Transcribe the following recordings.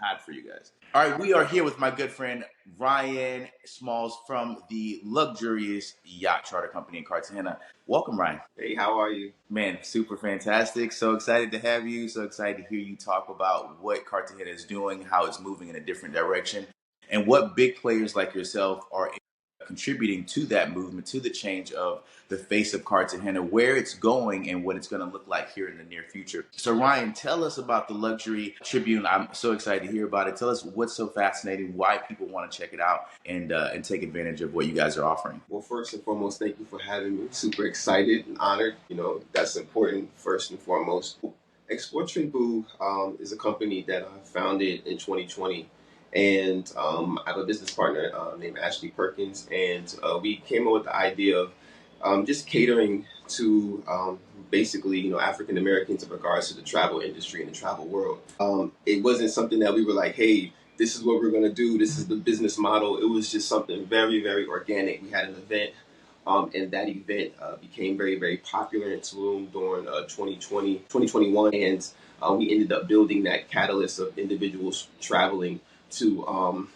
had for you guys. All right, we are here with my good friend Ryan Smalls from the luxurious yacht charter company in Cartagena. Welcome, Ryan. Hey, how are you? Man, super fantastic. So excited to have you. So excited to hear you talk about what Cartagena is doing, how it's moving in a different direction, and what big players like yourself are contributing to that movement, to the change of the face of Cartagena, where it's going and what it's going to look like here in the near future. So Ryan, tell us about the Luxury Tribune. I'm so excited to hear about it. Tell us what's so fascinating, why people want to check it out and take advantage of what you guys are offering. Well, first and foremost, thank you for having me. Super excited and honored. You know, that's important first and foremost. Export Tribune is a company that I founded in 2020. And I have a business partner named Ashley Perkins. And we came up with the idea of just catering to basically, you know, African Americans in regards to the travel industry and the travel world. It wasn't something that we were like, hey, this is what we're going to do. This is the business model. It was just something very, very organic. We had an event, and that event became very, very popular in Tulum during 2021. And we ended up building that catalyst of individuals traveling to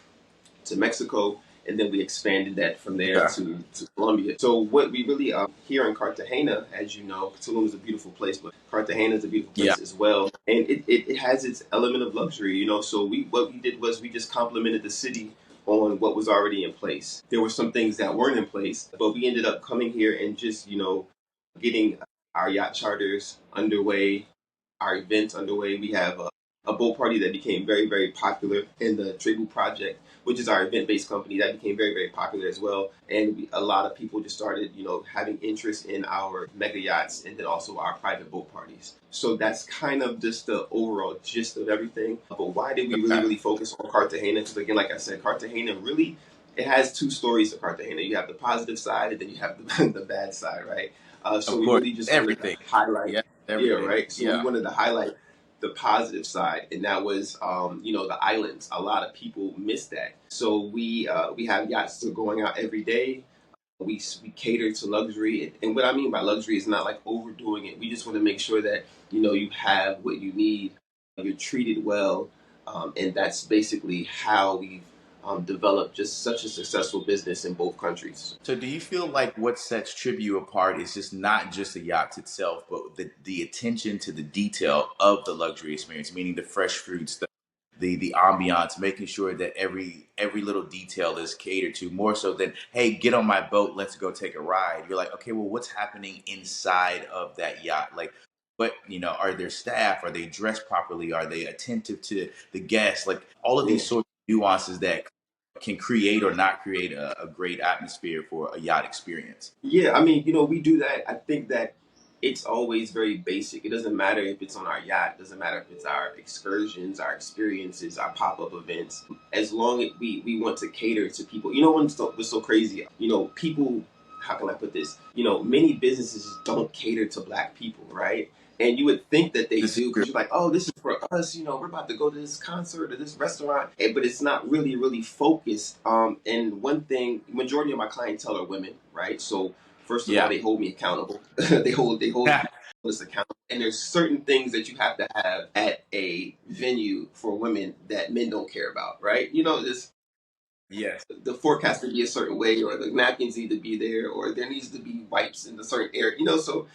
Mexico, and then we expanded that from there to Colombia. So what we really here in Cartagena, as you know, Tulum is a beautiful place, but Cartagena is a beautiful place as well, and it has its element of luxury, you know. So what we did was we just complimented the city on what was already in place. There were some things that weren't in place, but we ended up coming here and just, you know, getting our yacht charters underway, our events underway. We have a boat party that became very, very popular in the Trebu Project, which is our event-based company that became very, very popular as well. And a lot of people just started, you know, having interest in our mega yachts and then also our private boat parties. So that's kind of just the overall gist of everything. But why did we really focus on Cartagena? Because again, like I said, Cartagena really, it has two stories to Cartagena. You have the positive side and then you have the bad side, right? So we really just wanted to highlight, right? So we wanted to highlight the positive side, and that was, you know, the islands. A lot of people miss that. So we have yachts that are going out every day. We cater to luxury, and what I mean by luxury is not like overdoing it. We just want to make sure that, you know, you have what you need, you're treated well, and that's basically how we've developed just such a successful business in both countries. So do you feel like what sets Tribute apart is just not just the yachts itself, but the attention to the detail of the luxury experience, meaning the fresh fruits, the ambiance, making sure that every little detail is catered to, more so than, hey, get on my boat, let's go take a ride. You're like, okay, well, what's happening inside of that yacht? Like, what, you know, are their staff? Are they dressed properly? Are they attentive to the guests? Like all of these sorts of nuances that can create or not create a great atmosphere for a yacht experience. Yeah, I mean, you know, we do that. I think that it's always very basic. It doesn't matter if it's on our yacht, it doesn't matter if it's our excursions, our experiences, our pop-up events. As long as we want to cater to people. You know what's so crazy? You know, people, how can I put this? You know, many businesses don't cater to Black people, right? And you would think that they do because you're like, oh, this is for us. You know, we're about to go to this concert or this restaurant, but it's not really focused. And one thing, majority of my clientele are women, right? So first of all, they hold me accountable. they hold us accountable. And there's certain things that you have to have at a venue for women that men don't care about, right? You know, this. Yes. The forecast to be a certain way, or the napkins need to be there, or there needs to be wipes in a certain area. You know, so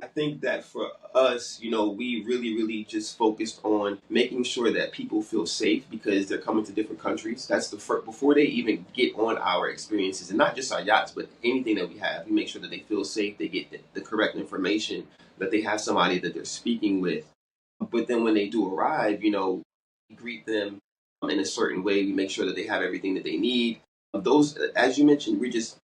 I think that for us, you know, we really just focused on making sure that people feel safe because they're coming to different countries. That's the first, before they even get on our experiences, and not just our yachts, but anything that we have. We make sure that they feel safe, they get the correct information, that they have somebody that they're speaking with. But then when they do arrive, you know, we greet them in a certain way. We make sure that they have everything that they need. Those, as you mentioned, we're just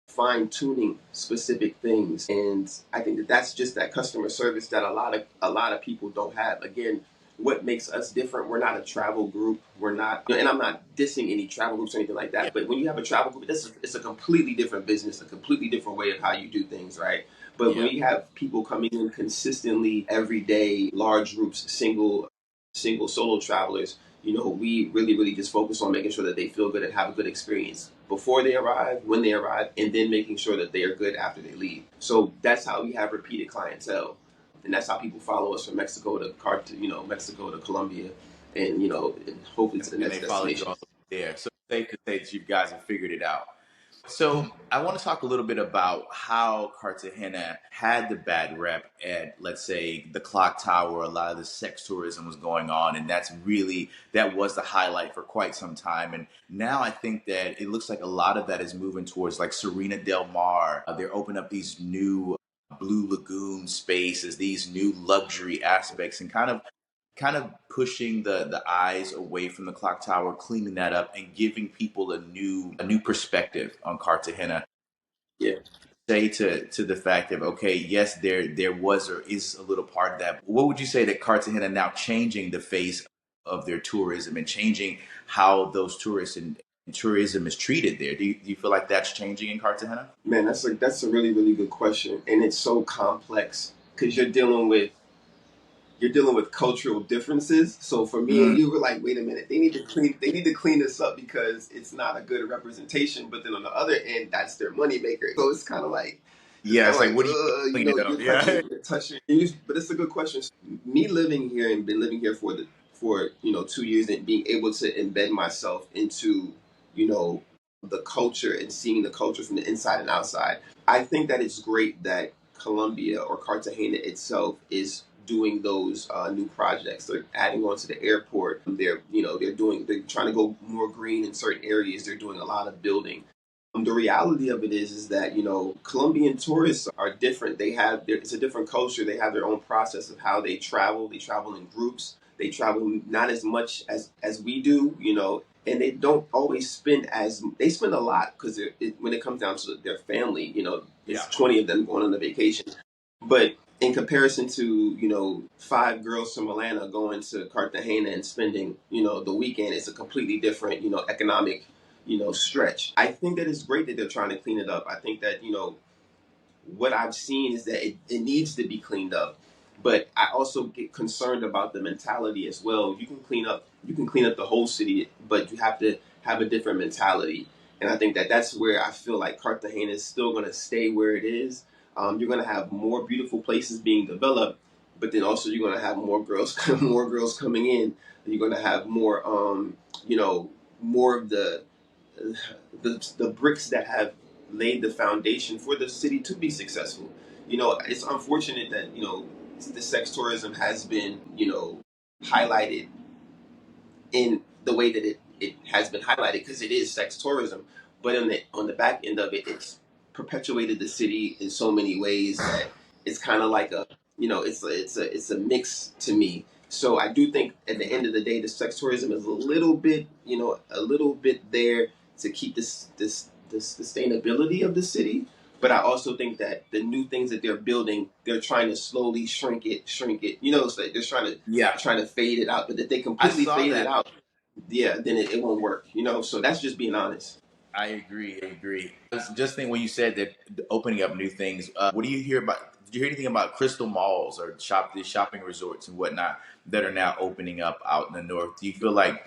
fine tuning specific things, and I think that that's just that customer service that a lot of people don't have. Again, what makes us different? We're not a travel group. We're not, and I'm not dissing any travel groups or anything like that. But when you have a travel group, it's a completely different business, a completely different way of how you do things, right? But when you have people coming in consistently every day, large groups, single solo travelers, you know, we really just focus on making sure that they feel good and have a good experience before they arrive, when they arrive, and then making sure that they are good after they leave. So that's how we have repeated clientele, and that's how people follow us from Mexico to Colombia, and and hopefully to the And next they followed you destination. all the way there. So it's safe to say that you guys have figured it out. So I want to talk a little bit about how Cartagena had the bad rep at, let's say, the clock tower. A lot of the sex tourism was going on, and that was the highlight for quite some time. And now I think that it looks like a lot of that is moving towards like Serena del Mar. They're opening up these new blue lagoon spaces, these new luxury aspects, and kind of pushing the eyes away from the clock tower, cleaning that up, and giving people a new perspective on Cartagena. Yeah. Say to the fact of, okay, yes, there was or is a little part of that. What would you say that Cartagena now changing the face of their tourism and changing how those tourists and tourism is treated there? Do you feel like that's changing in Cartagena? Man, that's a really really good question, and it's so complex because you're dealing with cultural differences. So for me and Mm, you, we're like, wait a minute, they need to clean this up because it's not a good representation. But then on the other end, that's their moneymaker. So it's yeah, kind it's of like, like, what do you clean it up? you're touching, Yeah. you're touching. But it's a good question. Me living here and been living here for 2 years and being able to embed myself into you know the culture and seeing the culture from the inside and outside. I think that it's great that Colombia or Cartagena itself is doing those new projects. They're adding on to the airport. They're trying to go more green in certain areas. They're doing a lot of building. The reality of it is that Colombian tourists are different. It's a different culture. They have their own process of how they travel. They travel in groups. They travel not as much as we do. And they don't always they spend a lot because when it comes down to their family, Yeah. it's 20 of them going on a vacation. But in comparison to five girls from Atlanta going to Cartagena and spending the weekend, it's a completely different economic stretch. I think that it's great that they're trying to clean it up. I think that what I've seen is that it needs to be cleaned up. But I also get concerned about the mentality as well. You can clean up the whole city, but you have to have a different mentality. And I think that that's where I feel like Cartagena is still going to stay where it is. You're going to have more beautiful places being developed, but then also you're going to have more girls, more girls coming in. You're going to have more, more of the bricks that have laid the foundation for the city to be successful. It's unfortunate that the sex tourism has been highlighted in the way that it has been highlighted because it is sex tourism. But on the back end of it, it's perpetuated the city in so many ways that it's kind of like it's a mix to me. So I do think at the end of the day, the sex tourism is a little bit there to keep this sustainability of the city. But I also think that the new things that they're building, they're trying to slowly shrink it. It's like they're trying to Yeah. trying to fade it out. But if they I completely saw fade it that. out, yeah, then it won't work. So that's just being honest. I agree. I agree. I was just thinking when you said that opening up new things. What do you hear about? Did you hear anything about crystal malls or these shopping resorts and whatnot that are now opening up out in the north? Do you feel like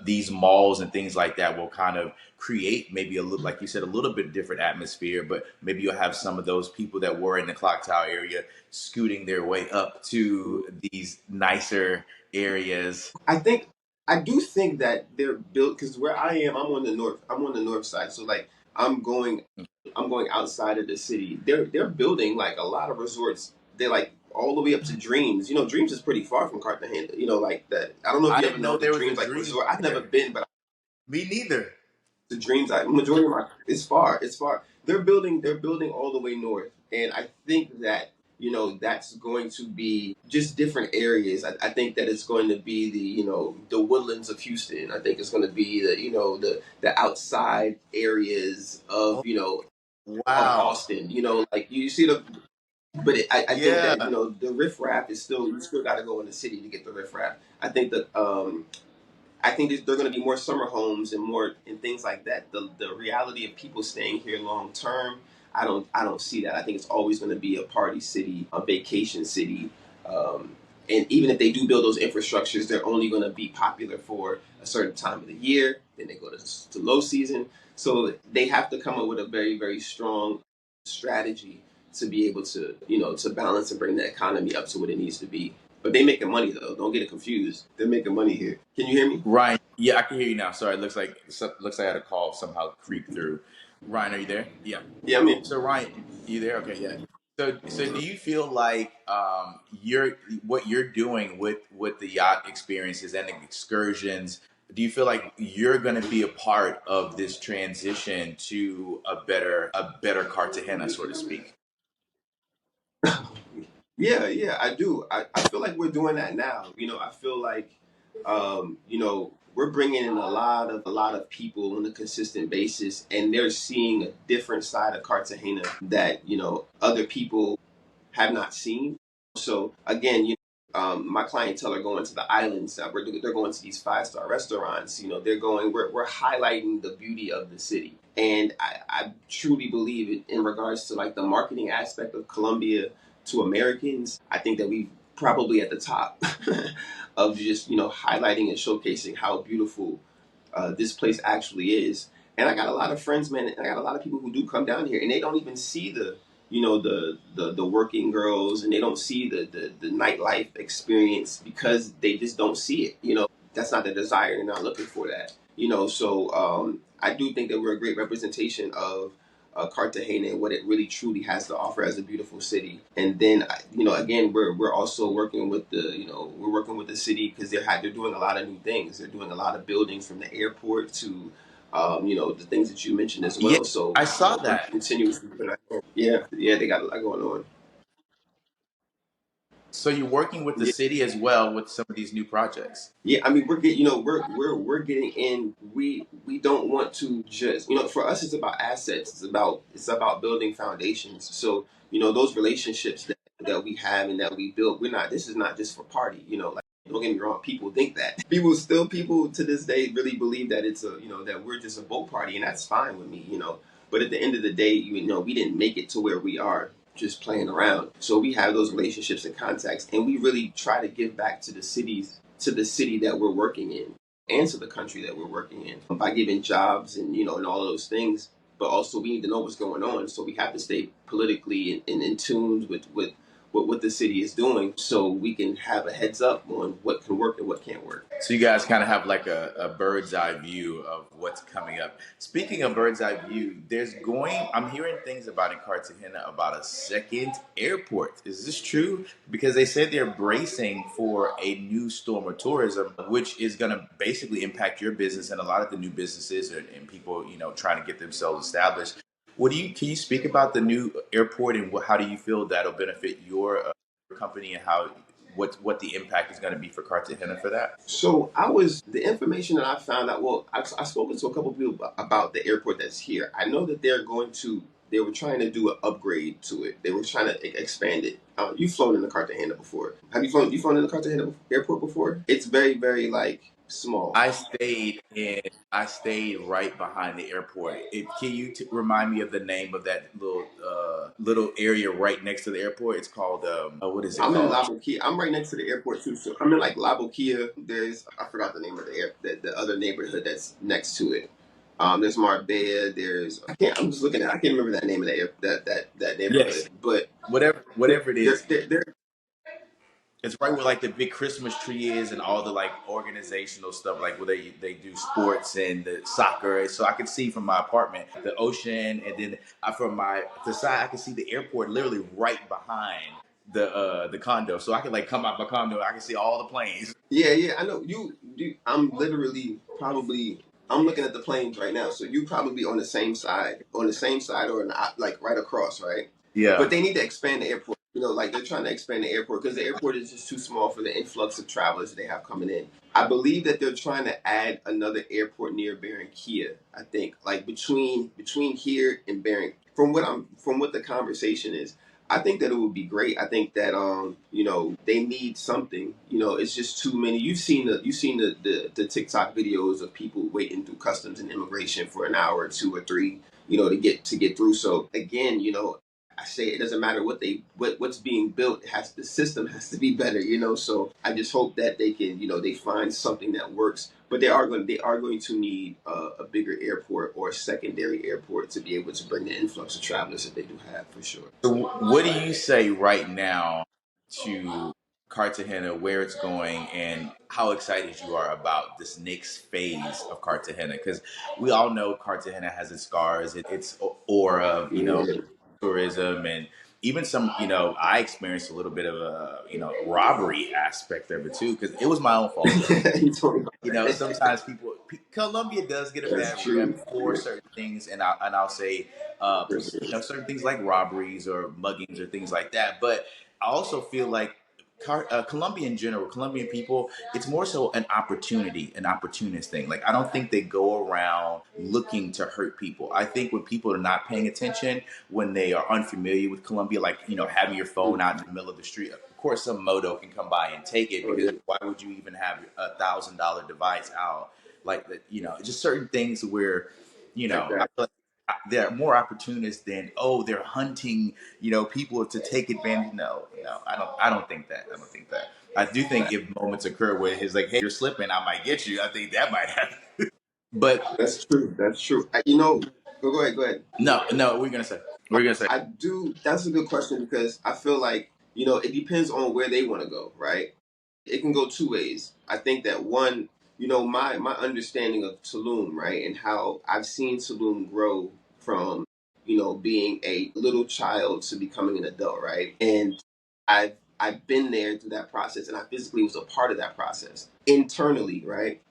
these malls and things like that will kind of create maybe a little, like you said, a little bit different atmosphere, but maybe you'll have some of those people that were in the clock tower area scooting their way up to these nicer areas. I do think that they're built because where I am, I'm on the north side. So like I'm going outside of the city. They're building like a lot of resorts. They're like all the way up to Dreams. Dreams is pretty far from Cartagena. Like that. I don't know if I you ever didn't know know the there was a Dreams like dream resort. I've never there. been, but Me neither. the dreams I majority of my it's far. It's far. They're building all the way north. And I think that that's going to be just different areas. I think that it's going to be the woodlands of Houston. I think it's going to be the outside areas Oh, of wow. Austin. Like you see but I think that Yeah. the riffraff is still you still got to go in the city to get the riffraff. I think they're going to be more summer homes and more and things like that. The reality of people staying here long term, I don't see that. I think it's always going to be a party city, a vacation city, um, and even if they do build those infrastructures, they're only going to be popular for a certain time of the year. Then they go to low season, so they have to come up with a very very strong strategy to be able to balance and bring the economy up to what it needs to be. But they making money though. Don't get it confused. They're making money here. Can you hear me? Ryan, yeah, I can hear you now. Sorry, it looks like I had a call somehow creep through. Ryan, are you there? Yeah. Yeah, I'm in. So Ryan, you there? Okay, yeah. So do you feel like you're what you're doing with the yacht experiences and the excursions? Do you feel like you're going to be a part of this transition to a better Cartagena, so to speak? Yeah, yeah, I do. I feel like we're doing that now. I feel like, we're bringing in a lot of people on a consistent basis, and they're seeing a different side of Cartagena that other people have not seen. So again, my clientele are going to the islands. They're going to these 5-star restaurants. They're going. We're highlighting the beauty of the city, and I truly believe it in regards to like the marketing aspect of Colombia to Americans. I think that we probably at the top of just highlighting and showcasing how beautiful this place actually is. And I got a lot of friends, man, and I got a lot of people who do come down here, and they don't even see the working girls, and they don't see the nightlife experience because they just don't see it. That's not their desire. They're not looking for that. So I do think that we're a great representation of Cartagena and what it really truly has to offer as a beautiful city. And then again, we're also working with the city because they're doing a lot of new things. They're doing a lot of buildings from the airport to the things that you mentioned as Yeah, well. So I saw we're that. continuously yeah, yeah, they got a lot going on. So you're working with the Yeah. city as well with some of these new projects. Yeah, I mean, we're getting, we're getting in. We don't want to just, for us, it's about assets. It's about building foundations. So, those relationships that we have and that we build. This is not just for party. Like, don't get me wrong. People think that. People to this day really believe that that we're just a boat party, and that's fine with me. But at the end of the day, we didn't make it to where we are just playing around. So we have those relationships and contacts, and we really try to give back to the city that we're working in and to the country that we're working in by giving jobs and all of those things. But also we need to know what's going on, so we have to stay politically in tune with what the city is doing, so we can have a heads up on what can work and what can't work. So you guys kind of have like a bird's eye view of what's coming up. Speaking of bird's eye view, I'm hearing things about in Cartagena about a second airport. Is this true? Because they said they're bracing for a new storm of tourism, which is going to basically impact your business and a lot of the new businesses and people, trying to get themselves established. Can you speak about the new airport and how do you feel that'll benefit your company and what the impact is going to be for Cartagena for that? So the information that I found out. Well, I've spoken to a couple of people about the airport that's here. I know that they were trying to do an upgrade to it. They were trying to expand it. You've flown into Cartagena before. You flown into Cartagena airport before? It's very, very like small. I stayed right behind the airport. Can you remind me of the name of that little area right next to the airport? It's called what is it I'm in called? Laboquia. I'm right next to the airport too. So I'm in like Laboquia. I forgot the name of the other neighborhood that's next to it. There's Marbella. I'm just looking at. I can't remember that name of that Yes, neighborhood. But whatever it is. they're It's right where like the big Christmas tree is and all the like organizational stuff, like where they do sports and the soccer. So I can see from my apartment the ocean, and then from the side I can see the airport literally right behind the condo. So I can like come out my condo, I can see all the planes. Yeah, yeah, I know. I'm literally probably. I'm looking at the planes right now, so you probably on the same side, or like right across, right? But Yeah. they need to expand the airport. Like they're trying to expand the airport because the airport is just too small for the influx of travelers they have coming in. I believe that they're trying to add another airport near Barranquilla. I think, like between here and Barranquilla. From what the conversation is, I think that it would be great. I think that they need something. It's just too many. You've seen the TikTok videos of people waiting through customs and immigration for an hour or two or three, to get through. So again, I say it doesn't matter what's being built. The system has to be better. So I just hope that they can, they find something that works. But they are going to need a bigger airport or a secondary airport to be able to bring the influx of travelers that they do have for sure. So what do you say right now to Cartagena, where it's going, and how excited you are about this next phase of Cartagena. Because we all know Cartagena has its scars, its aura of, Yeah. tourism, and even some, I experienced a little bit of a, robbery aspect of it too, because it was my own fault. You told me about that. Sometimes Colombia does get a bad That's rep true. for certain things, and I'll say, For sure. certain things like robberies or muggings or things like that. But I also feel like Colombia in general, Colombian people, it's more so an opportunity, an opportunist thing. Like I don't think they go around looking to hurt people. I think when people are not paying attention, when they are unfamiliar with Colombia, like having your phone out in the middle of the street, of course some moto can come by and take it, Oh because yeah. why would you even have $1,000 device out like that? Just certain things where Like I that. feel like they're more opportunists than, oh, they're hunting people to take advantage. No, I don't think that. I don't think that. I do think if moments occur where it's like, hey, you're slipping, I might get you. I think that might happen. But That's true. That's true. Go ahead. Go ahead. no, what are you gonna say? What are you gonna say? I do. That's a good question because I feel like it depends on where they want to go, right? It can go two ways. I think that one, my understanding of Tulum, right, and how I've seen Tulum grow from being a little child to becoming an adult, right, and I've been there through that process, and I physically was a part of that process internally, right.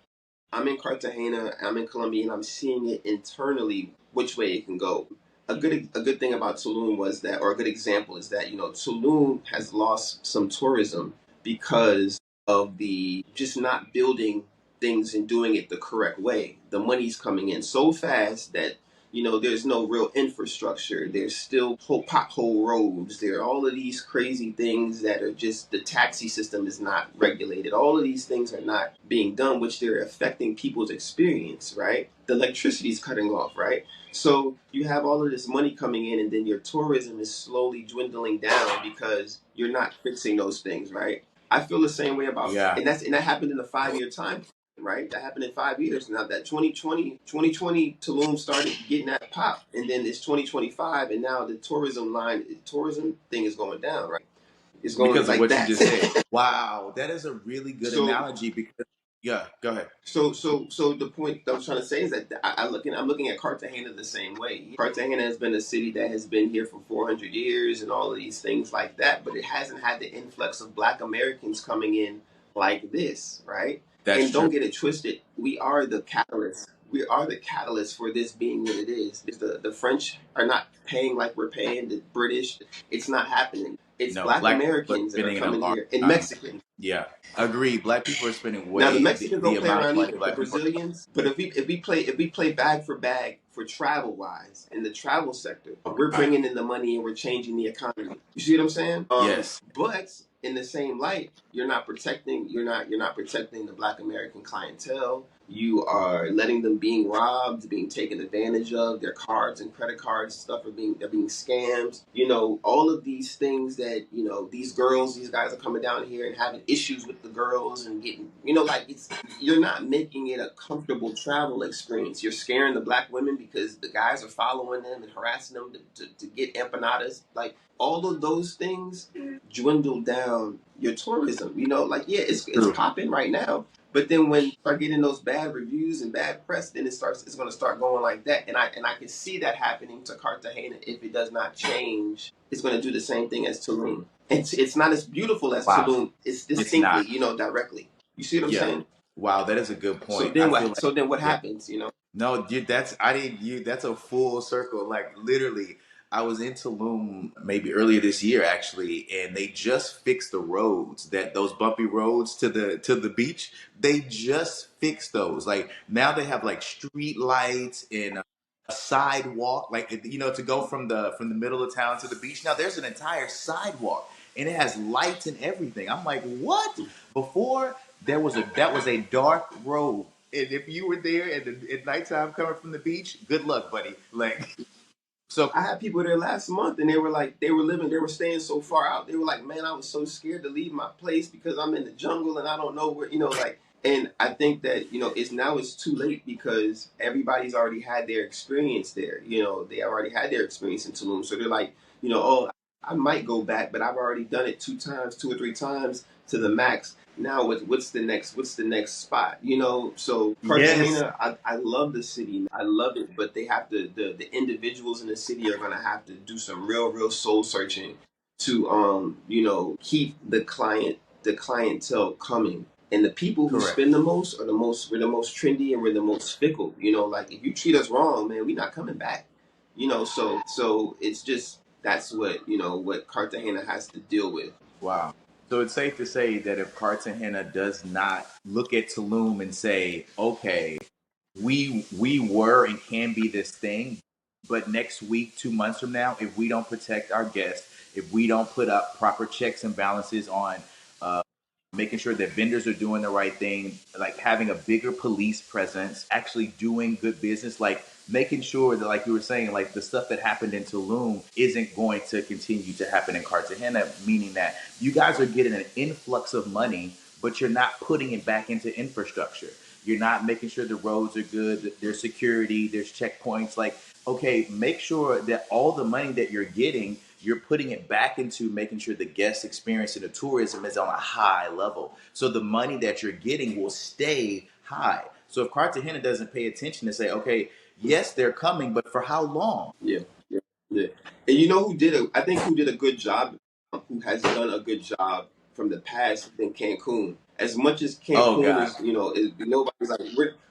I'm in Cartagena, I'm in Colombia, and I'm seeing it internally which way it can go. A good thing about Tulum was that, or a good example is that Tulum has lost some tourism because of the just not building things and doing it the correct way. The money's coming in so fast that there's no real infrastructure. There's still pothole roads. There are all of these crazy things that are just the taxi system is not regulated. All of these things are not being done, which they're affecting people's experience, right? The electricity is cutting off, right? So you have all of this money coming in, and then your tourism is slowly dwindling down because you're not fixing those things, right? I feel the same way about, Yeah, and that happened in a 5 year time, right? That happened in 5 years. Now that 2020 Tulum started getting that pop, and then it's 2025, and now the tourism thing is going down, right? It's going because of like what you that. just said. Wow, that is a really good so analogy. Because yeah, go ahead. so the point that I was trying to say is that I'm looking at Cartagena the same way. Cartagena has been a city that has been here for 400 years and all of these things like that, but it hasn't had the influx of Black Americans coming in like this, right? That's And true. don't get it twisted. We are the catalyst. We are the catalyst for this being what it is. The French are not paying like we're paying. The British, it's not happening. It's No, Black black people are Americans that are spending a coming large here and amount. Mexicans. Yeah, agree. Black people are spending Now the way Mexicans the don't play amount of around money either. The black people are. Brazilians, but if we play bag for bag for travel wise in the travel sector, Oh we're God, bringing in the money and we're changing the economy. You see what I'm saying? yes. But in the same light, you're not protecting the Black American clientele. You are letting them being robbed, being taken advantage of. Their cards and credit cards stuff they're being scammed. All of these things that these girls, these guys are coming down here and having issues with the girls and getting like it's you're not making it a comfortable travel experience. You're scaring the Black women because the guys are following them and harassing them to get empanadas. Like all of those things dwindle down your tourism. Like yeah, it's True. popping right now. But then when you start getting those bad reviews and bad press, then it's gonna start going like that. And I can see that happening to Cartagena if it does not change. It's gonna do the same thing as Tulum. It's not as beautiful as Wow, Tulum. It's it's distinctly, not. directly. You see what I'm Yeah. saying? Wow, that is a good So point. I then feel what? like So then what yeah. happens? No, dude, that's I didn't you. That's a full circle. Like literally, I was in Tulum maybe earlier this year actually, and they just fixed the roads. Those bumpy roads to the beach. They just fixed those. Like now they have like street lights and a sidewalk. Like to go from the middle of town to the beach. Now there's an entire sidewalk and it has lights and everything. I'm like, what? Before that was a dark road, and if you were there at nighttime coming from the beach, good luck, buddy. Like so, I had people there last month, and they were like, they were staying so far out. They were like, man, I was so scared to leave my place because I'm in the jungle and I don't know where, like. And I think that it's too late because everybody's already had their experience there. They already had their experience in Tulum, so they're like, oh, I might go back, but I've already done it 2 times, 2 or 3 times. to the max. Now what's the next, what's the next spot? You know, so Yes, Cartagena, I love the city. I love it, but they have to, the individuals in the city are gonna have to do some real soul searching to you know, keep the clientele coming. And the people who correct. spend the most are the most, we're the most trendy and we're the most fickle. You know, like if you treat us wrong, man, we're not coming back. You know, so it's just, that's what, you know, what Cartagena has to deal with. Wow. So it's safe to say that if Cartagena does not look at Tulum and say, okay, we were and can be this thing, but next week, 2 months from now, if we don't protect our guests, if we don't put up proper checks and balances on making sure that vendors are doing the right thing, like having a bigger police presence, actually doing good business, like making sure that, like you were saying, like the stuff that happened in Tulum isn't going to continue to happen in Cartagena, meaning that you guys are getting an influx of money, but you're not putting it back into infrastructure. You're not making sure the roads are good, that there's security, there's checkpoints. Like, okay, make sure that all the money that you're getting, you're putting it back into making sure the guest experience and the tourism is on a high level. So the money that you're getting will stay high. So if Cartagena doesn't pay attention to say, okay, yes, they're coming, but for how long? Yeah, yeah, yeah. And you know who did a, I think who did a good job, who has done a good job from the past in Cancun. As much as Oh Cancun God, is, you know, is, nobody's like,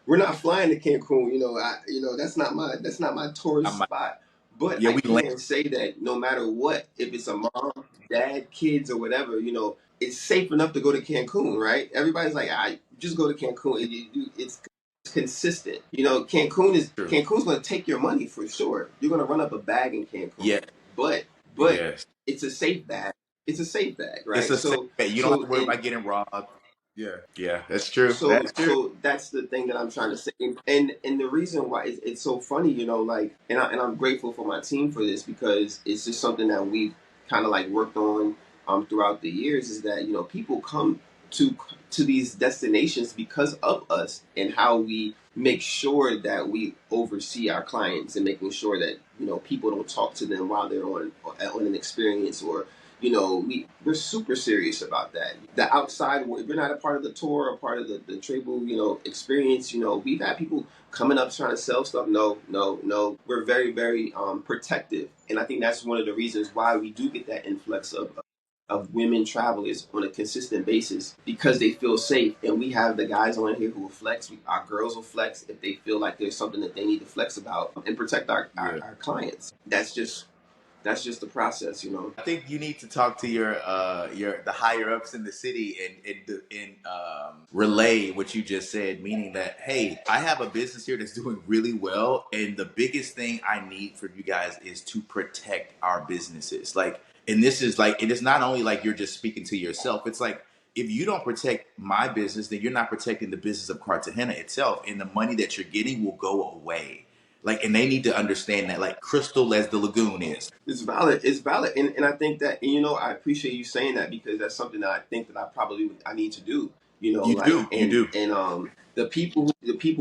we're not flying to Cancun. You know, that's not my tourist I'm like, spot. But yeah, I we land. can say that no matter what, if it's a mom, dad, kids, or whatever, you know, it's safe enough to go to Cancun, right? Everybody's like, I just go to Cancun. It's consistent. You know, True. Cancun's going to take your money for sure. You're going to run up a bag in Cancun, Yeah. but Yes. it's a safe bag. It's a safe bag, It's right? a safe bet. You don't have to worry And about getting robbed. Yeah. Yeah. That's true. That's true. so that's the thing that I'm trying to say, and the reason why it's so funny, you know, like, and I'm grateful for my team for this, because it's just something that we've kind of like worked on throughout the years, is that, you know, people come to these destinations because of us and how we make sure that we oversee our clients, and making sure that, you know, people don't talk to them while they're on an experience, or, you know, we're super serious about that. The outside, if you're not a part of the tour or part of the travel, you know, experience, you know, we've had people coming up trying to sell stuff. No, no, no. We're very protective, and I think that's one of the reasons why we do get that influx of women travelers on a consistent basis, because they feel safe. And we have the guys on here who will flex. Our girls will flex if they feel like there's something that they need to flex about, and protect Yeah. our clients. That's just the process, you know. I think you need to talk to your the higher ups in the city and relay what you just said, meaning that, hey, I have a business here that's doing really well, and the biggest thing I need for you guys is to protect our businesses. Like, and this is like, it is not only like you're just speaking to yourself. It's like, if you don't protect my business, then you're not protecting the business of Cartagena itself, and the money that you're getting will go away. Like, and they need to understand that, like crystal as the lagoon is. It's valid. It's valid, and I think that, and, you know, I appreciate you saying that, because that's something that I think that I need to do. You know, You like, do, you do. and the people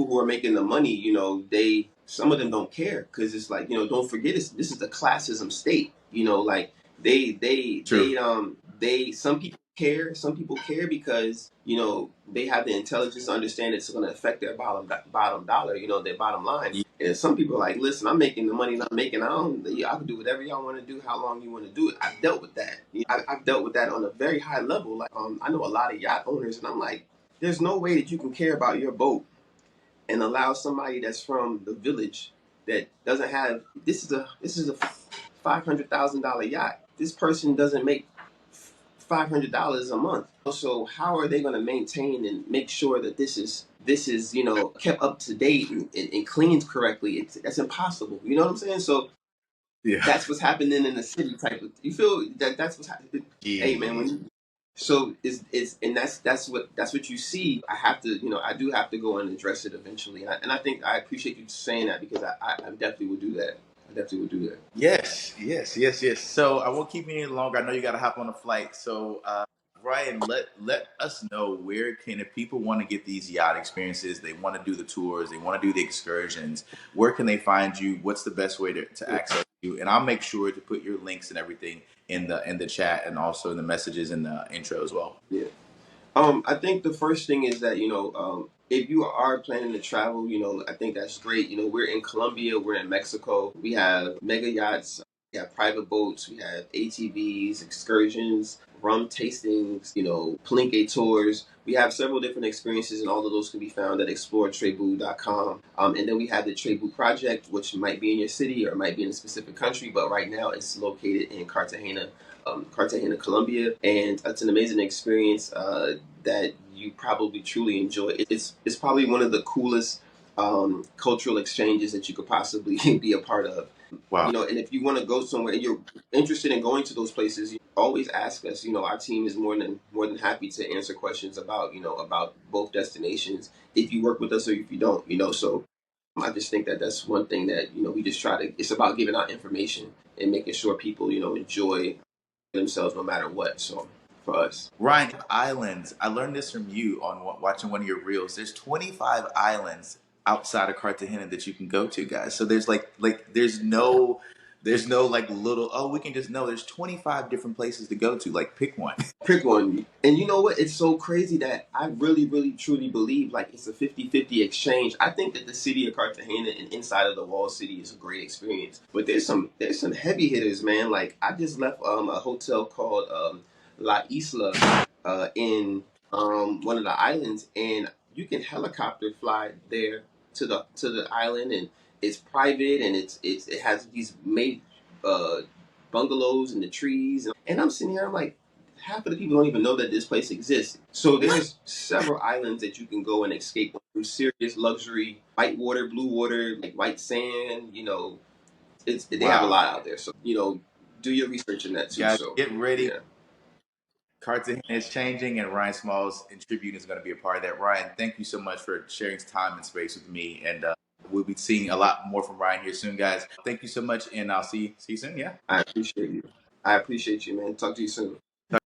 who are making the money, you know, they, some of them don't care, because it's like, you know, don't forget, this is a classism state. You know, like, True. they, some people care because, you know, they have the intelligence to understand it's going to affect their bottom dollar, you know, their bottom line. And some people are like, listen, I'm making the money that I'm making. I can do whatever y'all want to do, how long you want to do it. I've dealt with that. I've dealt with that on a very high level. Like, I know a lot of yacht owners, and I'm like, there's no way that you can care about your boat and allow somebody that's from the village, that doesn't have, this is a $500,000 yacht. This person doesn't make $500 a month. So how are they going to maintain and make sure that this is, you know, kept up to date and cleaned correctly? That's impossible. You know what I'm saying? So Yeah. that's what's happening in the city type of. You feel that that's what's happening. Hey man, Yeah. when you, so is and that's what you see. I have to, you know, I do have to go and address it eventually, and I think I appreciate you saying that, because I definitely would do that. I definitely would do that. Yes, yes, yes, yes. So I won't keep you any longer. I know you got to hop on a flight. So, Ryan, let us know, where can, if people want to get these yacht experiences, they want to do the tours, they want to do the excursions, where can they find you? What's the best way to Yeah, access you? And I'll make sure to put your links and everything in the chat, and also in the messages in the intro as well. yeah. I think the first thing is that if you are planning to travel, I think that's great. We're in Colombia, we're in Mexico. We have mega yachts, we have private boats, we have ATVs, excursions, rum tastings, Palenque tours. We have several different experiences, and all of those can be found at exploretrebu.com. And then we have the Trebu Project, which might be in your city or it might be in a specific country, but right now it's located in Cartagena, Colombia, and it's an amazing experience that you probably truly enjoy. It's probably one of the coolest cultural exchanges that you could possibly be a part of. Wow. And if you want to go somewhere and you're interested in going to those places, you always ask us. Our team is more than happy to answer questions about both destinations if you work with us or if you don't. So I just think that that's one thing that we just try to. It's about giving out information and making sure people enjoy themselves no matter what. So for us, Ryan, islands. I learned this from you on watching one of your reels. There's 25 islands outside of Cartagena that you can go to, guys. So there's there's no like little, oh, we can just know there's 25 different places to go to. Like pick one. pick one. And you know what? It's so crazy that I really, really, truly believe like it's a 50-50 exchange. I think that the city of Cartagena and inside of the wall city is a great experience. But there's some heavy hitters, man. Like I just left a hotel called La Isla in one of the islands, and you can helicopter fly there to the island, and it's private, and it has these made uh, bungalows in the trees, and I'm sitting here, I'm like, half of the people don't even know that this place exists. So there's several islands that you can go and escape through serious luxury, white water, blue water, like white sand. They have a Wow. lot out there. So do your research in that too. Guys, So get ready. yeah, Cartagena is changing, and Ryan Smalls and Tribute is going to be a part of that. Ryan, thank you so much for sharing time and space with me, and we'll be seeing a lot more from Ryan here soon, guys. Thank you so much, and I'll see you soon. Yeah. I appreciate you. I appreciate you, man. Talk to you soon.